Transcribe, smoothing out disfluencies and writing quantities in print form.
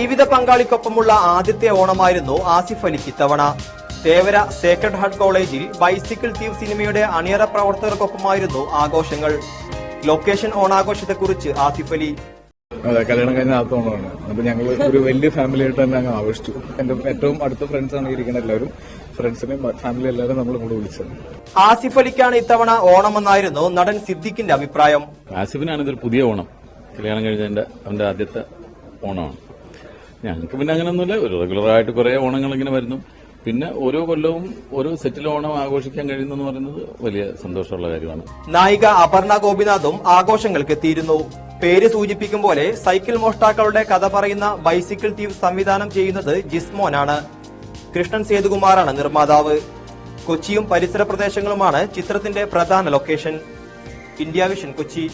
ജീവിത പങ്കാളിക്കൊപ്പമുള്ള ആദ്യത്തെ ഓണമായിരുന്നു ആസിഫ് അലിക്ക് ഇത്തവണ. തേവര സേക്രഡ് ഹാർട്ട് കോളേജിൽ ബൈസിക്കിൾ തീവ് സിനിമയുടെ അണിയറ പ്രവർത്തകർക്കൊപ്പമായിരുന്നു ആഘോഷങ്ങൾ. ലൊക്കേഷൻ ഓണാഘോഷത്തെക്കുറിച്ച് ആസിഫ് അലി: അതെ, കല്യാണം കഴിഞ്ഞ ആദ്യത്തെ ഓണമാണ്. അപ്പൊ ഞങ്ങൾ ഒരു വലിയ ഫാമിലി ആയിട്ട് തന്നെ അങ്ങ് ആഘോഷിച്ചു. എന്റെ ഏറ്റവും അടുത്ത ഫ്രണ്ട്സാണ് ഇരിക്കുന്നത്. എല്ലാവരും ഫ്രണ്ട്സിനെയും ഫാമിലി എല്ലാവരും നമ്മൾ കൂടെ വിളിച്ചത്. ആസിഫ് അലിക്കാണ് ഇത്തവണ ഓണമെന്നായിരുന്നു നടൻ സിദ്ദിഖിന്റെ അഭിപ്രായം. ആസിഫിനാണ് ഇതൊരു പുതിയ ഓണം. കല്യാണം കഴിഞ്ഞതിന്റെ അവന്റെ ആദ്യത്തെ ഓണമാണ്. ഞങ്ങൾക്ക് പിന്നെ അങ്ങനെയൊന്നുമില്ല, ഒരു റെഗുലറായിട്ട് കുറെ ഓണങ്ങൾ ഇങ്ങനെ വരുന്നു. പിന്നെ ഓരോ കൊല്ലവും ഓരോ സെറ്റിൽ ഓണം ആഘോഷിക്കാൻ കഴിയുന്നെന്ന് പറയുന്നത് വലിയ സന്തോഷമുള്ള കാര്യമാണ്. നായിക അപർണ ഗോപിനാഥും ആഘോഷങ്ങൾക്ക് എത്തിയിരുന്നു. പേര് സൂചിപ്പിക്കും പോലെ സൈക്കിൾ മോഷ്ടാക്കളുടെ കഥ പറയുന്ന ബൈസിക്കിൾ തീവ് സംവിധാനം ചെയ്യുന്നത് ജിസ്മോനാണ്. കൃഷ്ണൻ സേതുകുമാറാണ് നിർമ്മാതാവ്. കൊച്ചിയും പരിസര പ്രദേശങ്ങളുമാണ് ചിത്രത്തിന്റെ പ്രധാന ലൊക്കേഷൻ. India vision, Kochi.